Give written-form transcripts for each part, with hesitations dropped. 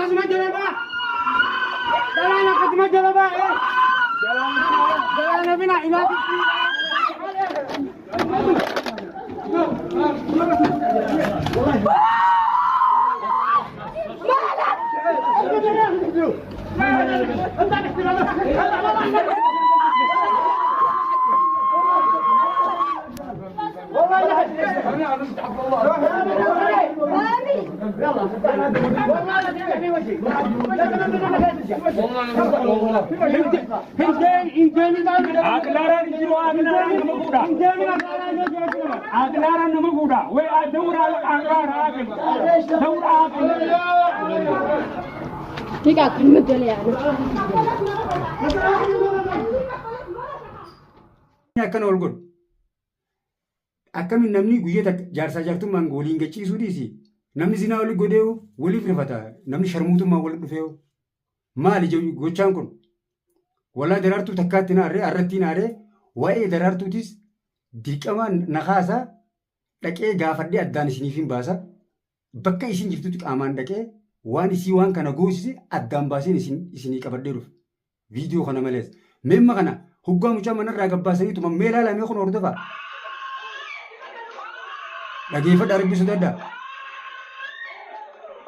akkasuma jalaba. Jalan akkasuma jalaba. Jalan bina ilaati. Akan olgon. Akkamiin namni guyyaa jaarsaa jaartummaan waliin gachiisuu dhiisi. Namni zinaa olii godheewu waliif rifata. Namni sharmuutummaan waliin dhufeewu. Maali gochaan kun? Walaa daraartuu takkaatti naarree arratti naarree waa'ee daraartuutis dirqama nakaasaa dhaqee gaafadhee addaan isiniif hin baasa. Bakka isin jirtutti qaamaan dhaqee waan isii waan kana goosise addaan baaseen isinii qabadhee dhufe. Viidiyoo kana malees. Meemma kana hoggaa mucaa manarraa gabbaasaniituma mee ilaalamee kun hordofaa. Dhageeffadha arbisu daddaa.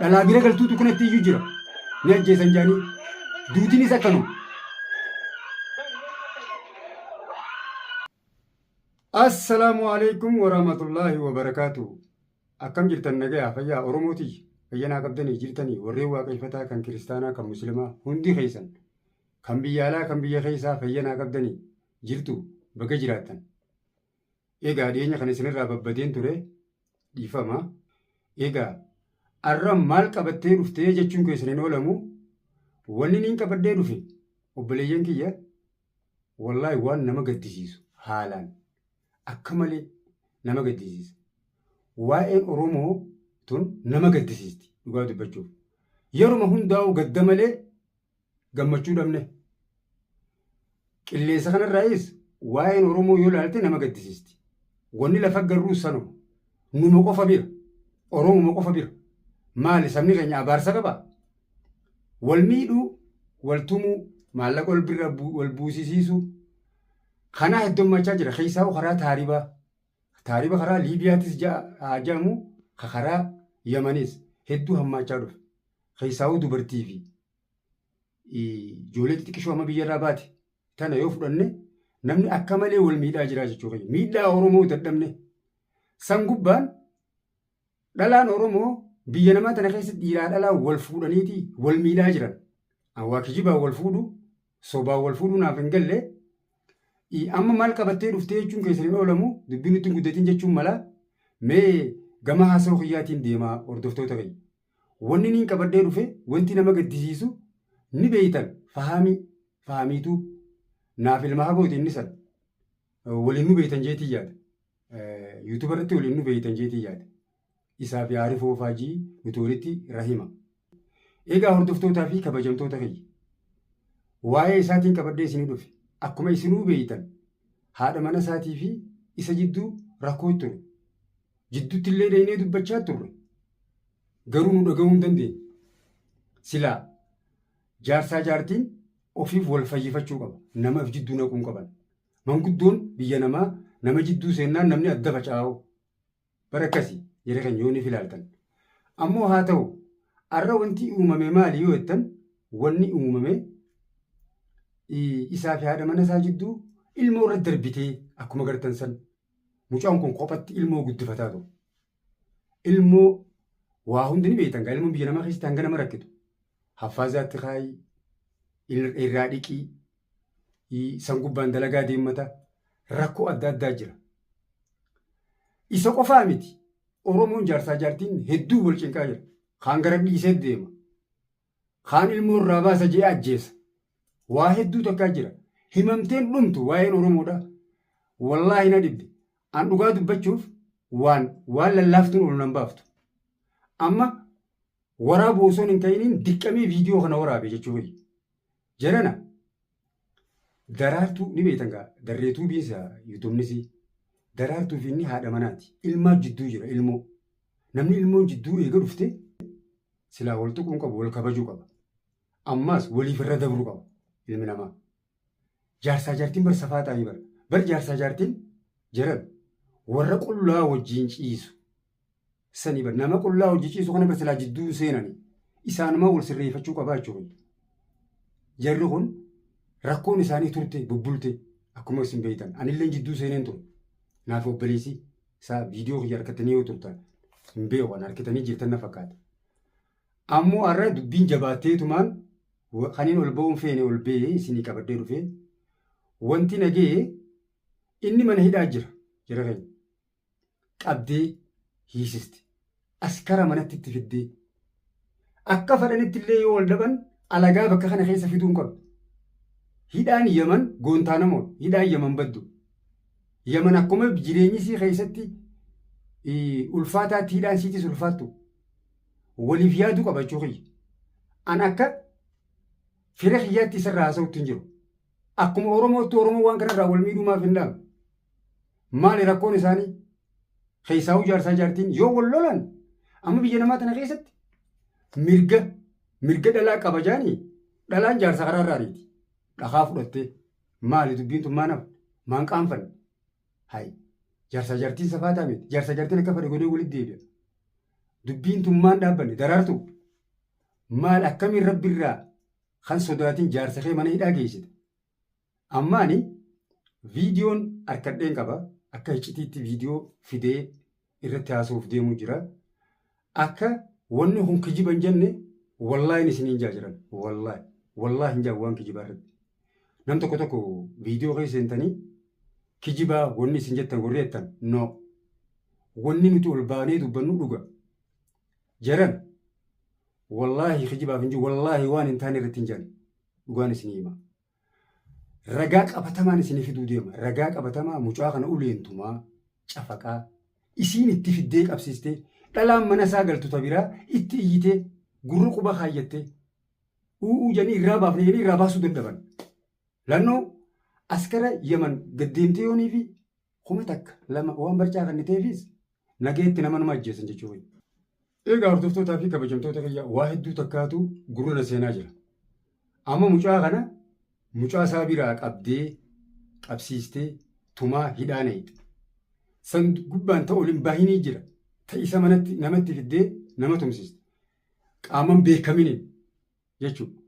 Dhalaa bira galtuutu kanatti iyyuu jira. Ni ajjeesan jaanii. Duutiinis akkanuma. Assalaamu alaikum warahmatullahi wabarakaatuh. Akkam jirtan nagayaa fayyaa Oromootii. Fayyanaa qabdanii jirtanii warreen waaqeffataa kan kiristaanaa kan musliimaa hundi keessan. Kan biyya alaa kan biyya keessaa fayyanaa qabdanii jirtu baga jiraattan. Egaa dhiyeenya kan isinirraa babbadeen ture dhiifama. Egaa arra maal qabattee dhuftee jechuun keessaniin oolamu wanni niin qabadhee dhufe obboleeyyan kiyya wallaahi waan nama gaddisiisu haalaan akka malee nama gaddisiisa. Waa'een Oromoo tun nama gaddisiisti dhugaa dubbachuuf. Yeruma hundaa'u gadda malee gammachuu dhabne. Qilleensa kanarraayis waa'een Oromoo yoo ilaalte nama gaddisiisti. Wanni lafa garuu sanuma. Numa qofa bira. Oromuma qofa bira. Maali sabni keenya abaarsa qaba? Wal miidhuu, wal tumuu, maallaqa wal bira wal buusisiisuu. Kanaa heddummachaa jira. Keessaa karaa taaribaa. Taariba karaa Liibiyaatis jaamu karaa Yamanis hedduu hammachaa dhufe. Keessaa dubartii fi ijoollee xixiqqishoo amma biyyarraa baate tana yoo fudhanne namni akka malee wal miidhaa jira jechuudha. Miidhaa Oromoo dadhabne. San gubbaan dhalaan Oromoo biyya namaa tana keessatti dhiiraa dhalaa wal fuudhaniiti wal miidhaa jiran. Awwaa kijibaa wal fuudhu, sobaa wal fuudhu naaf hin galle. Amma maal qabattee dhuftee jechuun keessaniin oolamu dubbiin ittiin guddatiin jechuun mala mee gama haasawaa kiyyaatiin deemaa hordoftoota kiyya. Wanni niin qabadhee dhufe wanti nama gaddisiisu ni beeytan fahamiituu naaf ilma habooti inni san waliin nu beeytan jeetii yaada. Yuutuubarratti waliin nu beeytan jeetii yaada. Isaaf yaari foofaajii nuti walitti rahima. Egaa hordoftootaa fi kabajamtoota kiyya. Waa'ee isaatiin qabadhee isinii dhufe. Akkuma isinuu beeytan haadha mana isaatii fi isa jidduu rakkoo ture. Jidduutti illee dhaynee dubbachaa turre. Garuu nu dhagahuu hin dandeenye. Silaa jaarsaa jaartiin ofiif wal fayyifachuu qaba. Namaaf jidduu naquu hin qaban. Manguddoon biyya namaa nama jidduu seennaan namni adda facaa'u. Bara akkasii yeroo kan yoo ni filaaltan. Ammoo haa ta'u arra wanti uumame maali yoo jettan wanni uumame isaa fi haadha mana isaa jidduu ilmoo irra darbitee akkuma gartan san mucaan kun kophatti ilmoo guddifataa ta'u. Ilmoo waa hundi ni beektan gaa ilmoon biyya namaa keessatti hanga nama rakkitu. Haffaazaatti kaayii, irraa dhiqii, san gubbaan dalagaa deemmata rakkoo adda addaa jira. Isa qofaa miti. Oromoon jaarsaa jaartiin hedduu wal cinqaa jira. Kaan gara dhiisee deema. Kaan ilmoo irraa baasa jee ajjeesa. Waa hedduu takkaa jira. Himamteen dhumtu waa'een Oromoodha. Wallaahi na dhibde. An dhugaa dubbachuuf waan lallaaftuun ol nan baaftu. Amma waraabuu osoo hin ka'iniin diqqamee viidiyoo kana waraabe jechuudha. Jarana daraartuu ni beektan gaa darreetuu biisa yuutuubnis daraartuu fi inni haadha manaati. Ilmaa jidduu jira ilmoo. Namni ilmoon jidduu eega dhufte silaa wal tuquun qabu wal kabajuu qaba. Ammaas waliif irra dabruu qaba ilmi namaa. Jaarsaa jaartiin bar safaa ta'anii bara. Bar jaarsaa jaartiin jiran warra qullaa wajjin ciisu. Sanii bar nama qullaa wajjin ciisu kana bar silaa jidduu seenanii isaanumaa wal sirreeffachuu qabaa jechuudha. Jarri kun rakkoon isaanii turte bubbulte akkuma isin beektan anillee jidduu seeneen ture. Naaf obboleessi isaa viidiyoo kiyya harkatanii yoo turtan hin beekan harkatanii jirtan na fakkaata. Ammoo har'a dubbiin jabaatteetumaan kaniin ol ba'uun feene ol ba'ee isinii qabadhee dhufee wanti nagee inni mana hidhaa jira keenya qabdee hiisisti askara manatti itti fiddee akka fadhanitti illee yoo wal dhaban alagaa bakka kana keessa fiduun qabu. Hidhaan Yaman Goontaanamoon hidhaan Yaman baddu Yaman akkuma jireenyi isii keessatti ulfaataatti hidhaan siitis ulfaattu waliif yaaduu qabachuu kiyya. An akka fira kiyyaatti isarraa haasa'utti hin jiru. Akkuma Oromootti Oromoo waan kanarraa wal miidhumaaf hin dhaabne. Maali rakkoon isaanii? Keessaa'uu jaarsaa jaartiin yoo wal lolan amma biyya namaa tana keessatti mirga dhalaa qabajaanii dhalaan jaarsa karaarraariiti. Dhakaa fudhattee maali dubbiin tun maanaaf maan qaanfanne? Hayi jaarsaa jaartiin safaa taa'ameeti. Jaarsaa jaartiin akka fadhe godhee walitti deebi'a. Dubbiin tun maan dhaabbanne daraartu maal akkamiin rabbiirraa kan sodaatiin jaarsa kee mana hidhaa geessite. Ammaani viidiyoon harkadheen qaba akka iccitiitti viidiyoo fidee irratti haasa'uuf deemuu jira. Akka wanni kun kijiba hin jenne wallaahi isiniin jaajiran wallaahi hin jaabu waan kijibaa irratti. Nam tokko viidiyoo keessa seentanii kijibaa wanni isin jettan gorreettan no wanni nuti ol baanee dubbannu dhuga. Jaran wallaahi kijibaaf hin jiru wallaahi waan hin taane irratti hin jaan dhugaan isinii hima. Ragaa qabatamaan isinii fiduu deema. Ragaa qabatamaa mucaa kana uleentumaa cafaqaa isiin itti fiddee qabsiistee dhalaan mana isaa galtu tabiraa itti iyyitee gurra quba kaayyattee u'uu janii irraa baafne jedhanii irraa baasuu dadhaban. Lannoo askara Yaman gaddeemtee yoonii fi kuma takka lama waan barcaa kan ta'eefis nageetti nama ajjeesan jechuudha. Egaa hordoftootaa fi kabajamtoota kiyya waa hedduu takkaatu gurra seenaa jira. Amma mucaa kana mucaa isaa biraa qabdee qabsiistee tumaa hidhaan eeyite. San gubbaan ta'u waliin baay'inii jira. Ta'isa manatti namatti fiddee nama tumsiste. Qaaman beekaminiin jechuudha.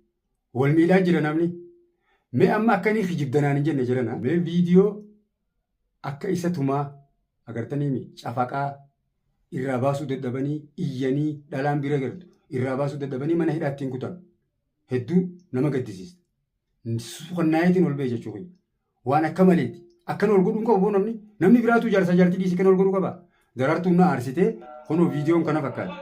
Wal miidhaa jira namni. Mee amma akkanii kijibdanaan hin jenne jirana. Mee viidiyoo akka isa tumaa agartanii cafaqaa irraa baasuu dadhabanii iyyanii dhalaan bira galtu irraa baasuu dadhabanii mana hidhaatti hin kutan. Hedduu nama gaddisiisa. Suuqannaayitiin ol ba'e jechuudha. Waan akka maleeti. Akkan ol godhuun qabu namni biraatu jaarsaa jaartii dhiisii kan ol godhuu qaba. Daraartuun na aarsitee kunoo viidiyoon kana fakkaata.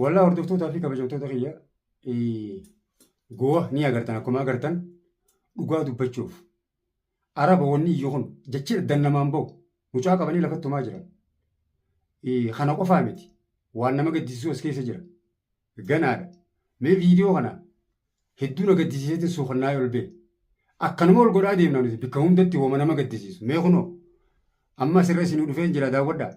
Walaa hordoftootaa fi kabajamtoota kiyya goa ni agartan akkuma agartan dhugaa dubbachuuf araba wanni iyyuu kun jechi dannamaan bahu mucaa qabanii lafatti tumaa jiran. Kana qofaa miti waan nama gaddisiisu as keessa jira. Ganaadha. Mee viidiyoo kana hedduu na gaddisiiseetiin suuqannaa ol ba'e. Akkanuma ol godhaa deemnaa nuti bakka hundatti wooma nama gaddisiisu. Mee kunoo amma asirra isinii dhufee jira daawwadhaa.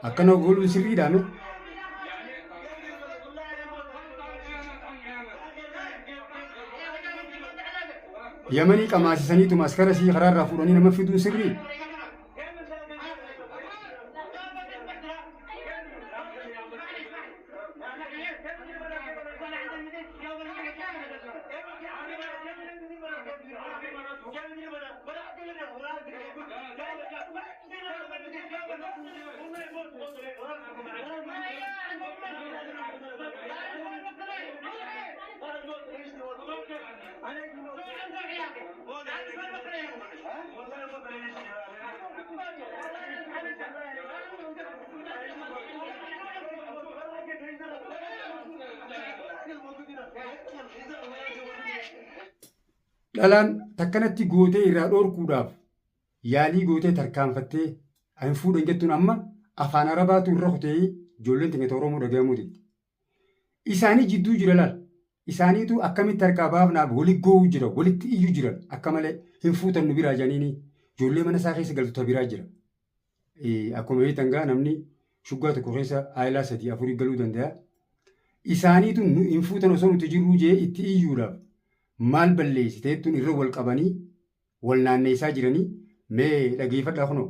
Akkana goluu sirriidhaame. Yamanii qamaasisaniitu maskara sii karaarraa fuudhanii nama fiduun sirrii. Dhalaan takkanatti gootee irraa dhoorkuudhaaf yaalii gootee tarkaanfattee hin fuudhan jettuun amma afaan arabaatu irra kutee ijoolleen tingata Oromoo dhagahamuu didde. Isaanii jidduu jira laal. Isaaniitu akkamitti harkaa baafnaaf walitti goo'uu jira, walitti iyyuu jiran akka malee hin fuutan nu biraa janiini ijoollee mana isaa keessa galtu biraa jira. Akkuma beektan gaa namni shuggaa tokko keessa aayilaa 3-4 galuu danda'a. Isaaniitu hin fuutan osoo nuti jirru jee itti iyyuudhaaf maal balleessiteettuun irra wal qabanii wal naanneessaa jiranii mee dhageeffadhaa kunoo.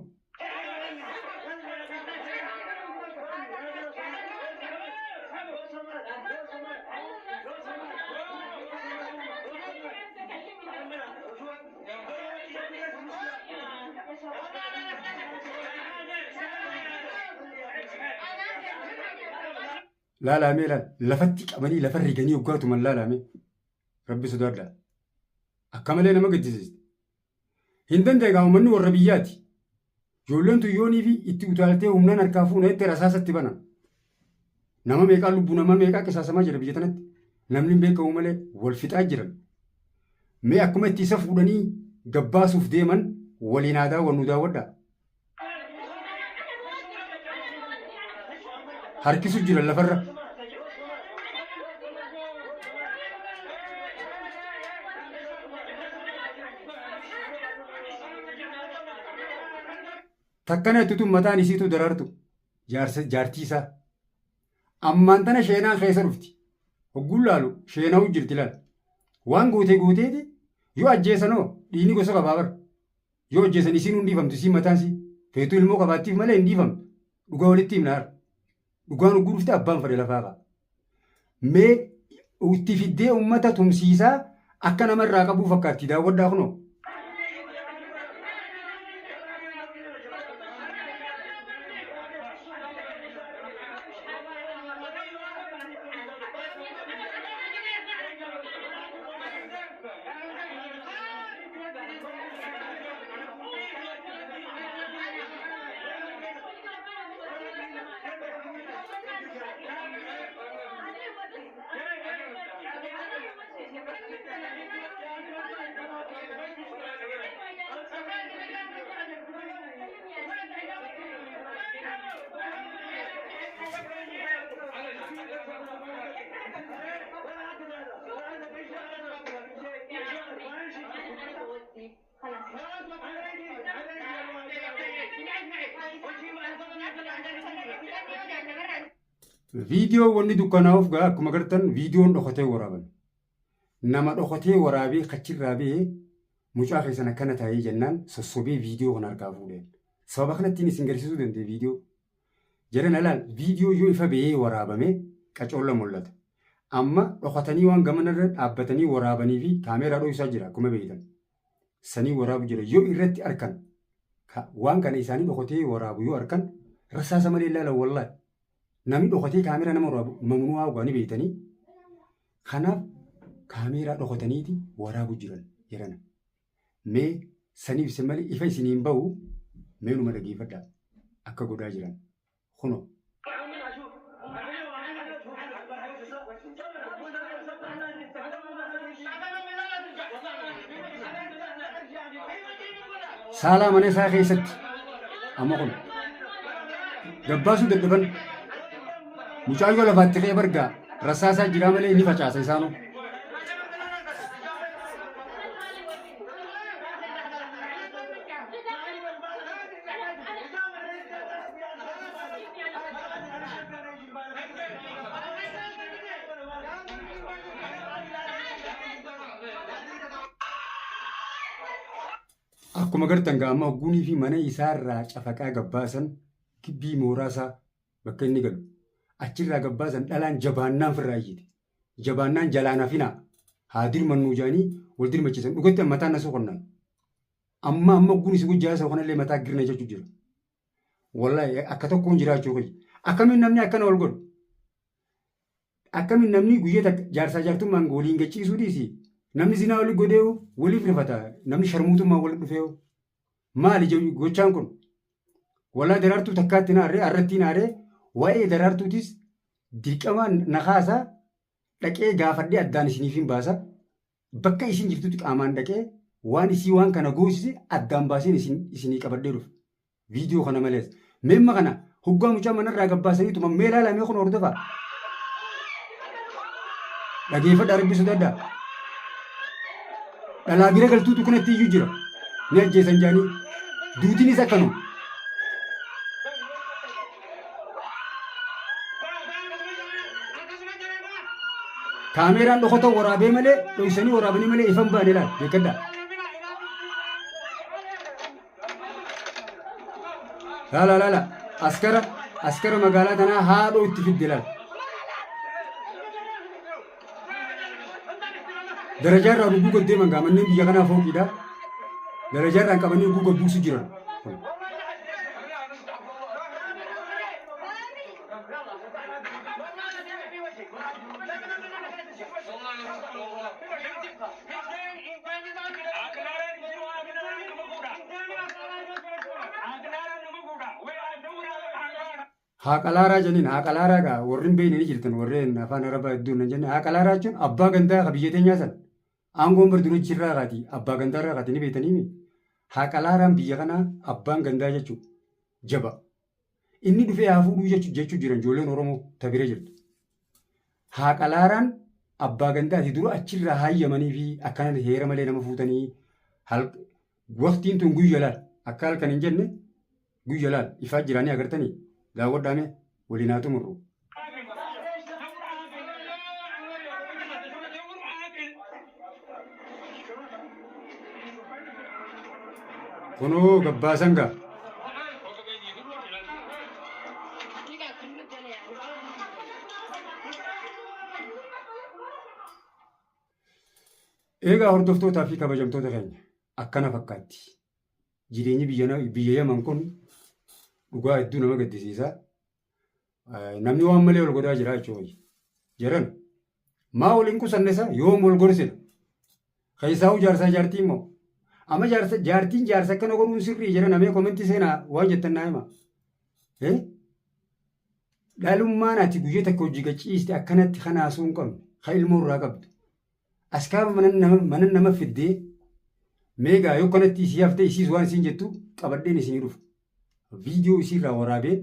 Laalame laal lafatti qabanii lafa riganii hoggaatuman laalame rabbi sodaadha. Akka malee nama gaddisiisa. Hin danda'e uummanni warra biyyaati. Ijoolleen tuyyoonii fi itti utaaltee humnaan harkaa fuuna itti rasaasatti bana. Nama meeqaa lubbuu nama meeqaa qisaasamaa jira biyya tanatti. Namni hin beekamu malee wal fixaa jiran. Mee akkuma itti isa fuudhanii gabbaasuuf deeman waliin aadaa wal nu daawwadha. Harkisu jiran lafarra. Takkana itti mataan isiitu daraartu jaartii isaa. Ammaan tana sheenaan keessa dhufti. Hogguun laalu sheena'uu jirti laal. Waan gooteeti yoo ajjeesanoo dhiini gosa qabaa bara. Yoo ajjeesan isiin hundiifamtu isiin mataan si. Feetuu ilmoo qabaattiif malee hin dhiifamtu. Dhugaa walitti himnaar. Dhugaan hogguu dhufte abbaan fadhe lafaa qaba. Mee itti fiddee uummata tumsiisaa akka namarraa qabuu fakkaatti daawwadhaa kunoo. Viidiyoo wanni dukkanaa'uuf gaa akkuma agartan viidiyoon dhokatee waraaban. Nama dhokatee waraabee kachirraa ba'ee mucaa keessan akkana taa'ee jennaan sossobee viidiyoo kan harkaa fuudheen. Sababa kanattiin isin garsiisuu danda'e viidiyoo. Jiran alaal viidiyoo yoo ifa ba'ee waraabame qacoolla mul'ata. Amma dhokatanii waan gamanarra dhaabbatanii waraabanii fi kaameeraa dho'isaa jira akkuma beektan. Sanii waraabu jira yoo irratti arkan waan kana isaanii dhokatee waraabu yoo arkan rasaasa malee ilaalan wallaahi. Namni dhokatee kaameeraa nama waraabu mamnuu haa ugaanii beektanii. Kanaaf kaameeraa dhokataniiti waraabu jiran. Mee saniif isin malee ifa isiniin bahu mee numa dhageeffadhaa akka godhaa jiran. Kunoo. Saalaa mana isaa keessatti amma kun gabbaasuu dadhaban mucaayyoo lafaatti ka'ee bargaa rasaasaa jiraa malee ni facaasa isaanoo. Akkuma gartan gaama hogguunii fi mana isaarraa cafaqaa gabbaasan kibbii mooraasaa bakka inni galu achirraa gabbaasan dhalaan jabaannaan firraa iyyite. Jabaannaan jalaan hafinaa haa dirmannuu jaanii wal dirmachiisan dhugatti mataan na soqonnaan. Amma hogguun si gujjaa isa kanallee mataa girna jechuu jira. Wallahi akka tokkoon jiraachuu qabu. Akkamiin namni akkana wal godhu? Akkamiin namni guyyaa jaarsaa jaartummaan waliin gachiisuu dhiisi? Namni zinaa walii godhee waliif rifata. Namni sharmuutummaan waliin dhufee maali gochaan kun? Wallahi daraartuu takkaatti naarree arratti naarree waa'ee daraartuutis dirqamaan nakaasaa dhaqee gaafadhee addaan isiniif hin baasa. Bakka isin jirtutti qaamaan dhaqee waan isii waan kana goosise addaan baaseen isinii qabadhee dhufa. Viidiyoo kana malees. Meemma kana hoggaa mucaa manarraa gabbaasaniitu mammee ilaalamee kun hordofaa. Dhageeffadha arbisu daddaa. Dhalaa bira galtuutu kanatti iyyuu jira. Ni ajjeesan jaanii. Duutiinis akkanuma. Kaameeraan dhokota waraabee malee dhoksanii waraabanii malee ifan baane laal beekadhaa. Laala askara magaalaa tanaa haadhoo itti fidde laal. Darajaarraa lubbuu goddee mangaa manneen biyya kanaa fooqiidha. Darajaarraan qabanii lubbuu godduusu jiran. Haaqalaaraa jeniin haaqalaaraa gaa warreen beeyne ni jirtan warreen afaan arabaa hedduun nan jenne haaqalaaraa jechuun abbaa gandaa ka biyya teenyaa san aangoon bardunachirraa kaati abbaa gandaarraa kaati ni beeytaniimi. Haaqalaaraan biyya kanaa abbaan gandaa jechuun jaba. Inni dhufee haa fuudhuu jechuu jiran ijoolleen Oromoo tabiree jirtu. Haaqalaaraan abbaa gandaati dura achirraa haayyamanii fi akkana heera malee nama fuutanii waqtiin tun guyya laal akka halkan hin jenne guyya laal ifaa jiraanii agartanii. Daawwadhaame waliin haa tumurru. Kunoo gabbaasan gaa. Eegaa hordoftootaa fi kabajamtoota keenya akkana fakkaatti. Jireenyi biyya Yaman kun dhugaa hedduu nama gaddisiisa. Namni waan malee wal godhaa jira jechuudha. Jiran maa waliin qusannesa yoom wal gorsina. Keessaa jaarsaa jaartii immoo amma jaartiin jaarsa akkana godhuun sirrii jira namee komentii seenaa waan jettan naa hima. Dhaalummaan ati guyyaa takka hojii gachiiste akkanatti kanaasuu hin qabne ka ilmoo irraa qabdu. Askaaba mana nama fiddee meegaa yoo kanatti isii haftee isiis waan isiin jettu qabadheen isinii dhufu. Viidiyoo isiirraa waraabee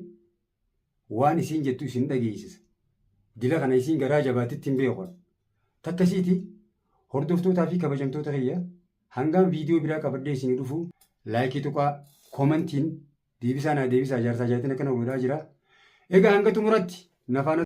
waan isiin jettu isin dhageessisa. Dila kana isiin garaa jabaatitti hin beekan. Takkasiiti hordoftootaa fi kabajamtoota kiyya hangaan viidiyoo biraa qabadhee isinii dhufu laayikii tuqaa koomentiin deebisaa jaarsaa jaatiin akkana godhaa jira. Egaa hanga xumuratti nafaan